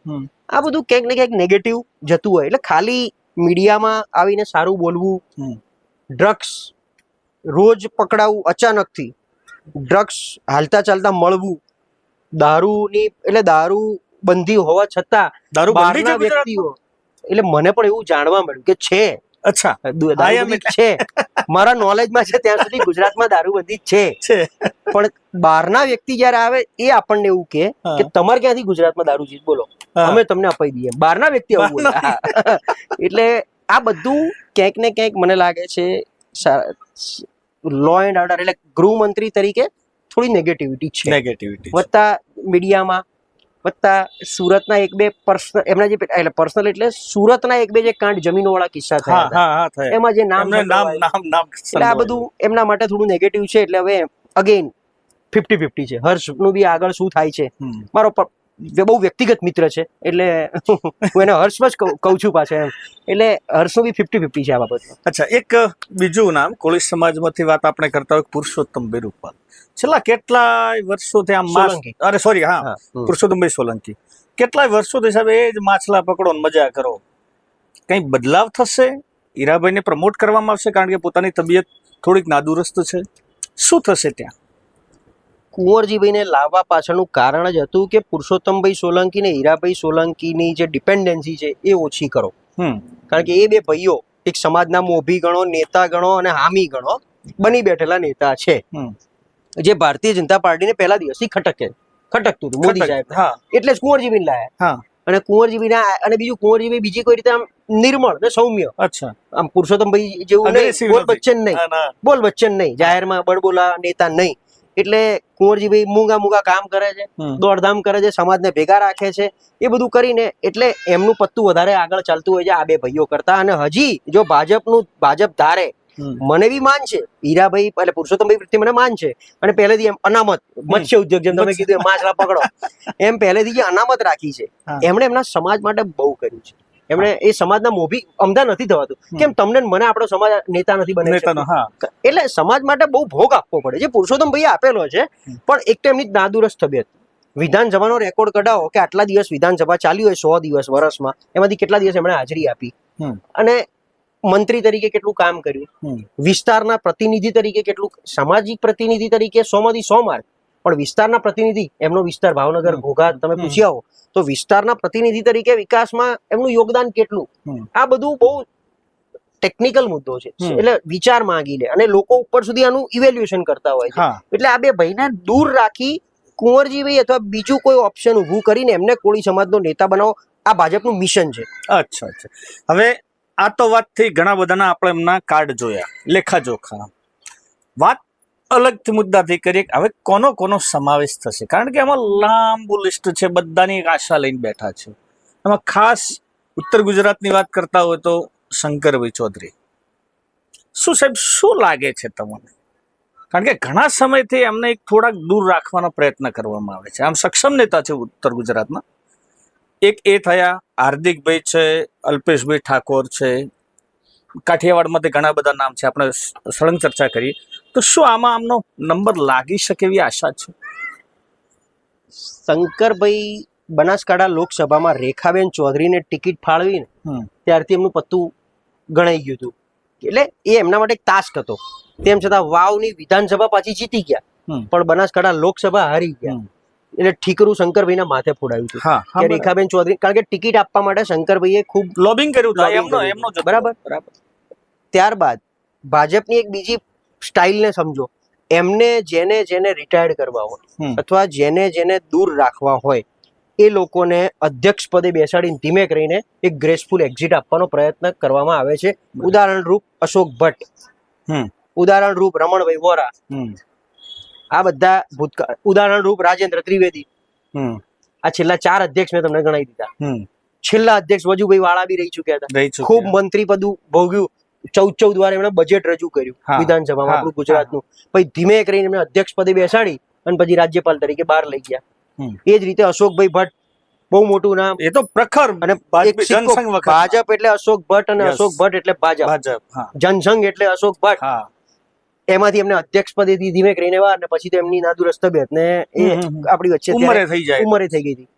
આ બધું ક્યાંક ને ક્યાંક નેગેટિવ જતું હોય. એટલે ખાલી મીડિયામાં આવીને સારું બોલવું, ડ્રગ્સ રોજ પકડાવું અચાનકથી, ડ્રગ્સ હાલતા ચાલતા મળવું, દારૂ બંધી હોવા છતાં બહારના વ્યક્તિઓ, એટલે મને પણ એવું જાણવા મળ્યું કે છે, છે મારા નોલેજમાં છે ત્યાં સુધી ગુજરાતમાં દારૂબંધી છે, પણ બહારના વ્યક્તિ જયારે આવે એ આપણને એવું કે તમારે ક્યાંથી ગુજરાતમાં દારૂ છે બોલો, અમે તમને અપાઈ દઈએ. બહારના વ્યક્તિ આવું બોલે. એટલે આ બધું ક્યાંક ને ક્યાંક મને લાગે છે લો એન્ડ ઓર્ડર, એટલે ગૃહમંત્રી તરીકે થોડી નેગેટિવિટી છે. વત્તા મીડિયામાં, વત્તા સુરતના 1-2 પર્સનલ, એમના જે એટલે પર્સનલ એટલે સુરતના 1-2 જે કાંડ જમીનો વાળા કિસ્સા થયા એમાં જે નામ, એટલે આ બધું એમના માટે થોડું નેગેટિવ છે. એટલે હવે અગેન 50-50 છે. હર્ષનું બી આગળ શું થાય છે, મારો બહુ વ્યક્તિગત મિત્ર છે એટલે હું એને હર્ષમાં જ કહું છું પાછો એમ. એટલે હર્ષનું બી 50-50 છે આ બાબતમાં. અચ્છા, એક બીજું નામ કોળી સમાજમાંથી વાત આપણે કરતા હોય, પુરુષોત્તમભાઈ રૂપાલ. છેલ્લા કેટલાય વર્ષોથી આમ પુરુષોત્તમભાઈ સોલંકી, કેટલાય વર્ષોથી સાહેબ એ જ માછલા પકડો ને મજા કરો. કઈ બદલાવ થશે? હીરાભાઈને પ્રમોટ કરવામાં આવશે કારણ કે પોતાની તબિયત થોડીક નાદુરસ્ત છે, શું થશે ત્યાં? કુંવરજીભાઈને લાવવા પાછળનું કારણ જ હતું કે પુરુષોત્તમભાઈ સોલંકી ને હીરાભાઈ સોલંકીની જે ડિપેન્ડન્સી છે એ ઓછી કરો. કારણ કે એ બે ભાઈઓ એક સમાજના મોભી ગણો, નેતા ગણો અને હામી ગણો, બની બેઠેલા નેતા છે, જે ભારતીય જનતા પાર્ટીને પહેલા દિવસથી ખટકતું હતું મોદી સાહેબ, એટલે જ કુંવરજીભાઈ લાયા. અને કુંવરજીભાઈ અને બીજું કુંવરજીભાઈ બીજી કોઈ રીતે આમ નિર્મળ ને સૌમ્ય, આમ પુરુષોત્તમભાઈ જેવું નહીં, બોલ બચ્ચન નહીં, જાહેરમાં બળબોલા નેતા નહીં. એટલે કુંવરજીભાઈ મૂંગા કામ કરે છે, દોડધામ કરે છે, સમાજને ભેગા રાખે છે, એ બધું કરીને એટલે એમનું પત્તું વધારે આગળ ચાલતું હોય છે આ બે ભાઈઓ કરતા. અને હજી જો ભાજપ ધારે, મને બી માન છે હીરાભાઈ એટલે પુરુષોત્તમભાઈ પ્રત્યે મને માન છે, અને પહેલેથી એમ અનામત મત્સ્ય ઉદ્યોગ જેમ તમે કીધું માછલા પકડો એમ પહેલેથી જે અનામત રાખી છે, એમણે એમના સમાજ માટે બહુ કર્યું છે. એમણે એ સમાજના મોભી અમદા નથી થવાતું. કેમ તમને મને આપણો સમાજ નેતા નથી બને, એટલે સમાજ માટે બહુ ભોગ આપવો પડે, જે પુરુષોત્તમભાઈ આપેલો છે. પણ એક તો એમની નાદુરસ્ત તબિયત, વિધાનસભાનો રેકોર્ડ કઢાવો કે આટલા દિવસ વિધાનસભા ચાલી હોય 100 દિવસ વર્ષમાં, એમાંથી કેટલા દિવસ એમણે હાજરી આપી, અને મંત્રી તરીકે કેટલું કામ કર્યું, વિસ્તારના પ્રતિનિધિ તરીકે કેટલું, સામાજિક પ્રતિનિધિ તરીકે 100 માંથી 100 માર્ક, પણ વિસ્તારના પ્રતિનિધિ, એમનો વિસ્તાર ભાવનગર ઘોઘા તમે પૂછી આવો તો વિસ્તારના પ્રતિનિધિ તરીકે વિકાસમાં એમનું યોગદાન કેટલું, આ બધું બહુ ટેકનિકલ મુદ્દો છે. એટલે વિચાર માંગી લે અને લોકો ઉપર સુધી આનું ઇવેલ્યુએશન કરતા હોય છે. એટલે આ બે ભાઈને દૂર રાખી કુંવરજીભાઈ અથવા બીજું કોઈ ઓપ્શન ઊભું કરીને એમને કોળી સમાજનો નેતા બનાવો, આ ભાજપનું મિશન છે. અચ્છા અચ્છા. હવે આ તો વાત થઈ, ઘણા બધાના આપણે એમના કાર્ડ જોયા, લેખાજોખા. વાત અલગથી મુદ્દાથી કરીએ, હવે કોનો સમાવેશ થશે, કારણ કે આમાં લાંબુ લિસ્ટ છે, બધાની એક આશા લઈને બેઠા છે. એમાં ખાસ ઉત્તર ગુજરાતની વાત કરતા હોય તો શંકરભાઈ ચૌધરી. શું સાહેબ, શું લાગે છે તમને? કારણ કે ઘણા સમયથી એમને એક થોડાક દૂર રાખવાનો પ્રયત્ન કરવામાં આવે છે. આમ સક્ષમ નેતા છે ઉત્તર ગુજરાતના. એક એ થયા, હાર્દિકભાઈ છે, અલ્પેશભાઈ ઠાકોર છે, કાઠિયાવાડમાંથી ઘણા બધા નામ છે, આપણે સળંગ ચર્ચા કરીએ તો શું આમાં આમનો નંબર લાગી શકે એવી આશા છે? શંકરભાઈ બનાસકાંઠા લોકસભામાં રેખાબેન ચૌધરીને ટિકિટ ફાળવી ને ત્યારથી એમનું પત્તું ગણાઈ ગયું હતું. એટલે એ એમના માટે એક ટાસ્ક હતો. તેમ છતાં વાવની વિધાનસભા પાછી જીતી ગયા, પણ બનાસકાંઠા લોકસભા હારી ગયા. એટલે ઠીકરું શંકરભાઈના માથે ફોડાયું હતું કે રેખાબેન ચૌધરી, કારણ કે ટિકિટ આપવા માટે શંકરભાઈએ ખૂબ લોબિંગ કર્યું. બરાબર. ત્યારબાદ ભાજપની એક બીજી સ્ટાઇલને સમજો. એમને જેને રિટાયર્ડ કરવા હોય અથવા જેને દૂર રાખવા હોય એ લોકોને અધ્યક્ષ પદે બેસાડીને ધીમે કરીને એક ગ્રેસફુલ એક્ઝિટ આપવાનો પ્રયત્ન કરવામાં આવે છે. ઉદાહરણ રૂપ અશોક ભટ્ટ, ઉદાહરણ રૂપ રમણભાઈ વોરા, આ બધા ભૂતકાળ. ઉદાહરણ રૂપ રાજેન્દ્ર ત્રિવેદી. આ છેલ્લા 4 અધ્યક્ષ મેં તમને ગણાવી દીધા. છેલ્લા અધ્યક્ષ વજુભાઈ વાળા બી રહી ચુક્યા હતા, ખૂબ મંત્રી પદ ભોગ્યું. 14 વાર એમણે બજેટ રજૂ કર્યું વિધાનસભામાં આપણું ગુજરાતનું. પછી ધીમે કરીને એમને અધ્યક્ષ પદે બેસાડી અને પછી રાજ્યપાલ તરીકે બહાર લઈ ગયા. એ જ રીતે અશોકભાઈ ભટ્ટ, બહુ મોટું નામ, એ તો પ્રખર. અને ભાજપ એટલે અશોક ભટ્ટ અને અશોક ભટ્ટ એટલે ભાજપ, જનસંઘ એટલે અશોક ભટ્ટ. એમાંથી એમને અધ્યક્ષ પદેથી ધીમે કરીને વાર ને પછી તો એમની નાદુરસ્ત તબિયત ને એ આપણી વચ્ચે ઉંમરે થઈ ગઈ હતી.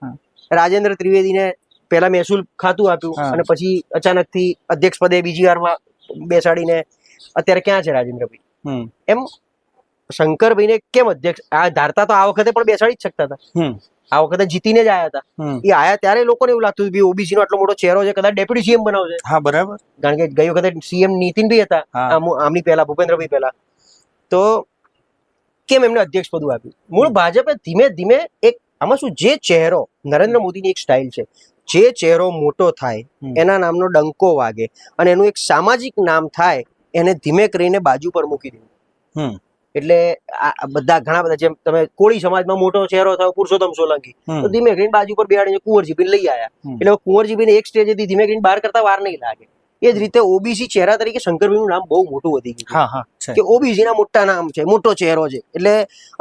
રાજેન્દ્ર ત્રિવેદીને પહેલા મહેસૂલ ખાતું આપ્યું અને પછી અચાનકથી અધ્યક્ષ પદે બીજી વારમાં બેસાડીને અત્યારે ક્યાં છે રાજેન્દ્રભાઈ? એમ શંકરભાઈને કેમ અધ્યક્ષ આ ધારતા તો આ વખતે પણ બેસાડી જ શકતા હતા. આ વખતે જીતીને જ આયા હતા. એ આયા ત્યારે લોકોને એવું લાગતું હતું ઓબીસી નો આટલો મોટો ચહેરો છે, કદાચ ડેપ્યુટી સીએમ બનાવશે. હા, બરાબર. કારણ કે ગઈ વખતે સીએમ નીતિનભાઈ હતા, આમની પહેલા ભૂપેન્દ્રભાઈ પહેલા. તો કેમ એમને અધ્યક્ષ પદ આપ્યું? મૂળ ભાજપે ધીમે ધીમે એક આમાં શું, જે ચહેરો, નરેન્દ્ર મોદીની એક સ્ટાઇલ છે, જે ચહેરો મોટો થાય એના નામનો ડંકો વાગે અને એનું એક સામાજિક નામ થાય એને ધીમે કરીને બાજુ પર મૂકી દેવું. એટલે બધા ઘણા બધા, જેમ તમે કોળી સમાજમાં મોટો ચહેરો થયો પુરુષોત્તમ સોલંકી, તો ધીમે કરીને બાજુ પર બેહાડીને કુંવરજીભાઈ લઈ આવ્યા. એટલે કુંવરજીભાઈને એક સ્ટેજથી ધીમે કરીને બહાર કરતા વાર નહીં લાગે. એ જ રીતે ઓબીસી ચહેરા તરીકે શંકરભાઈનું નામ બહુ મોટું વધી ગયું કે ઓબીસી ના મોટા નામ છે, મોટો ચહેરો છે. એટલે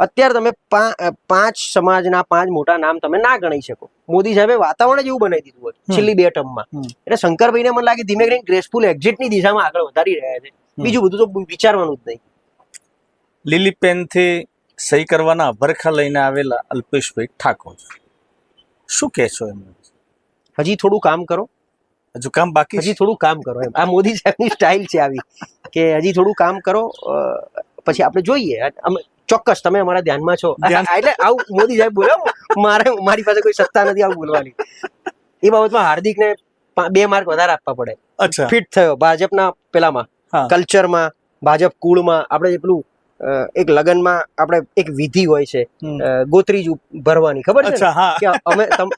અત્યારે તમે 5 સમાજના 5 મોટા નામ તમે ના ગણી શકો. મોદી સાહેબે વાતાવરણ જ એવું બનાવી દીધું હોય છેલ્લી 2 ટર્મમાં. એટલે શંકરભાઈને મને લાગે ધીમે કરીને ગ્રેસફુલ એક્ઝિટની દિશામાં આગળ વધારી રહ્યા છે. બીજું બધું તો વિચારવાનું જ નહીં. લીલી પેનથી સહી કરવાના અભરખા લઈને આવેલા અલ્પેશભાઈ ઠાકોર, શું કહેશો એમને? હજી થોડું કામ કરો, હજુ કામ બાકી, હજી થોડું કામ કરો. એમ આ મોદી સાહેબની સ્ટાઇલ છે આવી કે હજી થોડું કામ કરો, પછી આપણે જોઈએ. ચોક્કસ તમે અમારા ધ્યાનમાં છો. એટલે આવું મોદી સાહેબ બોલે, મારી પાસે કોઈ સત્તા નથી આવું બોલવાની. એ બાબતમાં હાર્દિકને 2 માર્ક વધારે આપવા પડે. ફિટ થયો ભાજપના પેલામાં, કલ્ચરમાં, ભાજપ કુળમાં. આપણે પેલું એક લગનમાં આપણે એક વિધિ હોય છે ગોત્રી ભરવાની, ખબર છે કે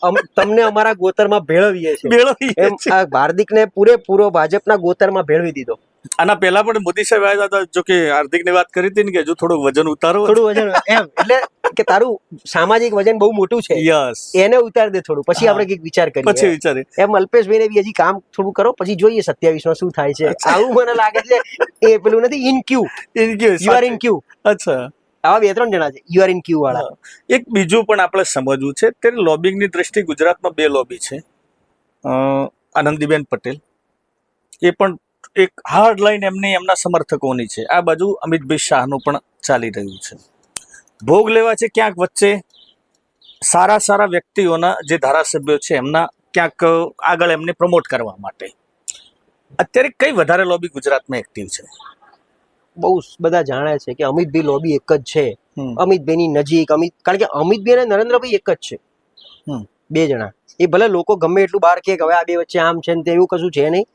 અમે તમને અમારા ગોતરમાં ભેળવીએ છીએ. એમ આ હાર્દિકને પૂરેપૂરો ભાજપના ગોતરમાં ભેળવી દીધો. આના પહેલા પણ મોદી સાહેબ આવ્યા હતા, જો કે હાર્દિકની વાત કરી હતી ને કે હજુ થોડું વજન ઉતારો, થોડું વજન એમ, એટલે કે તારું સામાજિક વજન બહુ મોટું છે, એને ઉતાર દે થોડું, પછી આપણે કંઈક વિચાર કરીએ. પછી વિચારે એમ અલ્પેશભાઈને બી હજી કામ થોડું કરો, પછી જોઈએ 27 માં શું થાય છે. આવું મને લાગે છે. એ પેલું નથી in queue, you are in queue. અચ્છા, આવા 2-3 જણા છે યુ આર ઇન ક્યુ વાળા. એક બીજું પણ આપણે સમજવું છે. ત્યારે લોબિંગની દ્રષ્ટિએ ગુજરાતમાં 2 લોબી છે. આનંદીબેન પટેલ, એ પણ એક હાર્ડ લાઈન એમના સમર્થકોની છે. આ બાજુ અમિતભાઈ શાહનું પણ ચાલી રહ્યું છે. ભોગ લેવા છે ક્યાંક વચ્ચે સારા વ્યક્તિઓના જે ધારાસભ્યો છે એમના ક્યાંક આગળ એમને પ્રમોટ કરવા માટે. અત્યારે કઈ વધારે લોબી ગુજરાતમાં એક્ટિવ છે? બહુ બધા જાણે છે કે અમિતભાઈ લોબી એક જ છે. અમિતભાઈની નજીક કારણ કે અમિતભાઈ અને નરેન્દ્રભાઈ એક જ છે. 2 જણા. એ ભલે લોકો ગમે એટલું બહાર કે હવે આ 2 વચ્ચે આમ છે ને તેવું કશું છે નહીં.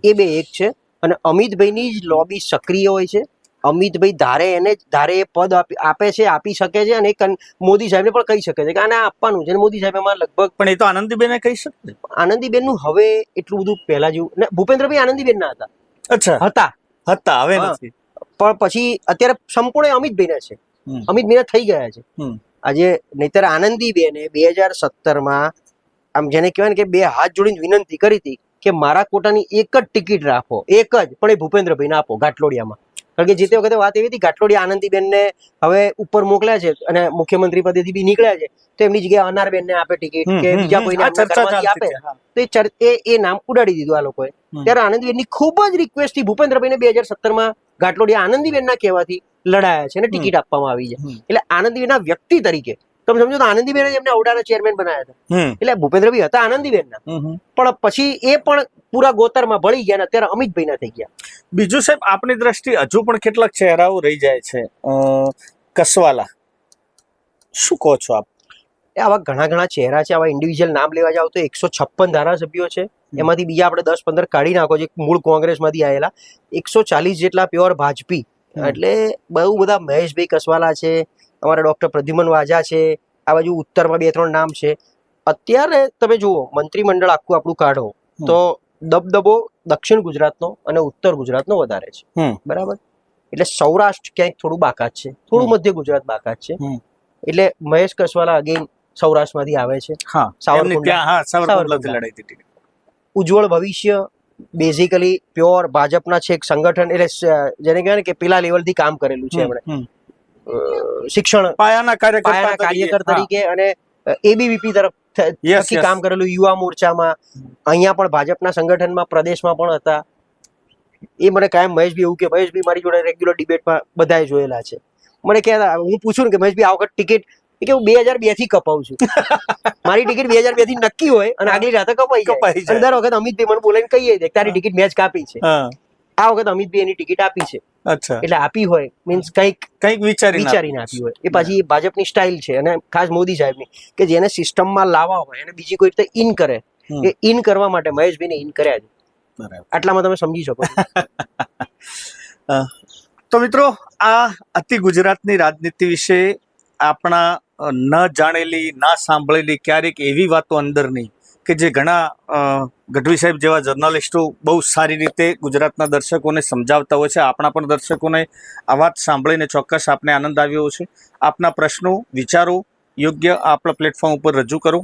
એ 2 એક છે. અને અમિતભાઈની જ લોબી સક્રિય હોય છે અમિતભાઈ ધારે એ પદ આપે છે, આપી શકે છે, અને મોદી સાહેબને પણ કહી શકે છે કે આને આપવાનું છે, અને મોદી સાહેબ એમાં લગભગ પણ એ તો આનંદીબેને કહી શકે. આનંદીબેન નું હવે એટલું બધું પહેલા જેવું ને, ભૂપેન્દ્રભાઈ આનંદીબેન ના હતા. અચ્છા, હતા હવે નથી. પણ પછી અત્યારે સંપૂર્ણ અમિતભાઈ ના છે. અમિતભાઈ ના થઈ ગયા છે આજે. નહીતર આનંદીબેને 2017 આમ જેને કહેવાય ને કે બે હાથ જોડીને વિનંતી કરી હતી કે મારા કોટાની એક જ ટિકિટ રાખો, એક જ, પણ એ ભૂપેન્દ્રભાઈને આપો ગાંઠલોડિયામાં. કારણ કે જે તે વખતે વાત એવી હતી ગાંઠલોડિયા આનંદીબેનને હવે ઉપર મોકલ્યા છે અને મુખ્યમંત્રી પદેથી બી નીકળ્યા છે, તો એમની જગ્યાએ અનારબેનને આપે ટિકિટ કે બીજા કોઈને આપે, તો એ નામ ઉડાડી દીધું આ લોકોએ. ત્યારે આનંદીબેનની ખૂબ જ રિક્વેસ્ટ થી ભૂપેન્દ્રભાઈને 2017 ગાંઠલોડિયા આનંદીબેનના કહેવાથી લડાયા છે અને ટિકિટ આપવામાં આવી છે. એટલે આનંદીબેનના વ્યક્તિ તરીકે તમે સમજો તો આનંદીબેન એમને ઔડાના ચેરમેન બનાવ્યા હતા. એટલે ભૂપેન્દ્રભાઈ હતા આનંદીબેનના, પણ પછી એ પણ પૂરા ગોતરમાં ભળી ગયા ને અત્યારે અમિતભાઈના થઈ ગયા. બીજું સાહેબ, આપની દ્રષ્ટિએ હજુ પણ કેટલાક ચહેરાઓ રહી જાય છે. કસવાલા, શું કહો છો આપ? આવા ઘણા ચહેરા છે. આવા ઇન્ડિવિજ્યુઅલ નામ લેવા જાવ તો 156 ધારાસભ્યો છે, એમાંથી બીજા આપણે 10-15 કાઢી નાખો જે મૂળ કોંગ્રેસમાંથી આવેલા, 140 જેટલા પ્યોર ભાજપી. એટલે બહુ બધા મહેશભાઈ કસવાલા છે, અમારા ડોક્ટર પ્રદ્યુમન વાજા છે, આ બાજુ ઉત્તરમાં 2-3 નામ છે. અત્યારે તમે જુઓ મંત્રીમંડળ આખું આપણું કાઢો તો દબદબો દક્ષિણ ગુજરાતનો અને ઉત્તર ગુજરાતનો વધારે છે, બરાબર. એટલે સૌરાષ્ટ્ર ક્યાંક થોડું બાકાત છે, થોડું મધ્ય ગુજરાત બાકાત છે. એટલે મહેશ કસવાલા અગેન સૌરાષ્ટ્રમાંથી આવે છે. ઉજ્જવળ ભવિષ્ય બેઝિકલી પ્યોર ભાજપના છે એક સંગઠન, એટલે જેને કહેવાય ને કે પેલા લેવલથી કામ કરેલું છે એમણે, શિક્ષણ પાયાના કાર્યકર તરીકે, અને એબીવીપી તરફ કામ કરેલું, યુવા મોરચામાં, અહીંયા પણ ભાજપના સંગઠનમાં પ્રદેશમાં પણ હતા. એ મને કાયમ મહેશભાઈ એવું કે મહેશભાઈ મારી જોડે રેગ્યુલર ડિબેટમાં બધાએ જોયેલા છે. મને કહેતા, હું પૂછું ને કે મહેશભાઈ આ વખત ટિકિટ, કે હું 2002 થી કપાવું છું. મારી ટિકિટ 2002 થી નક્કી હોય અને આગલી રાતે કપાઈ જાય. દર વખત અમિતભાઈ મને બોલાવીને કહીએ દે તારી ટિકિટ મેચ કાપી છે. આ વખત અમિતભાઈ એની ટિકિટ આપી છે. એટલે આપી હોય મીન્સ કંઈક વિચારીને આપી હોય. એ પાછી ભાજપની સ્ટાઇલ છે, અને ખાસ મોદી સાહેબની, કે જેને સિસ્ટમમાં લાવવા હોય અને બીજી કોઈ રીતે ઇન કરે, એ ઇન કરવા માટે મહેશભાઈને ઇન કર્યા છે. આટલામાં તમે સમજી શકો. તો મિત્રો, આ અતિ ગુજરાતની રાજનીતિ વિશે આપણા ન જાણેલી, ના સાંભળેલી ક્યારેક એવી વાતો અંદરની કે જે ઘણા ગઢવી સાહેબ જેવા જર્નલિસ્ટો બહુ સારી રીતે ગુજરાતના દર્શકોને સમજાવતા હોય છે. આપણા પણ દર્શકોને આ વાત સાંભળીને ચોક્કસ આપને આનંદ આવ્યો છે. આપના પ્રશ્નો, વિચારો યોગ્ય આપણા પ્લેટફોર્મ ઉપર રજૂ કરો.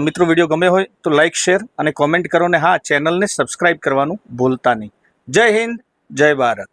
મિત્રો, વિડીયો ગમે હોય તો લાઇક, શેર અને કોમેન્ટ કરો, ને હા, ચેનલને સબસ્ક્રાઇબ કરવાનું ભૂલતા નહીં. જય હિન્દ, જય ભારત.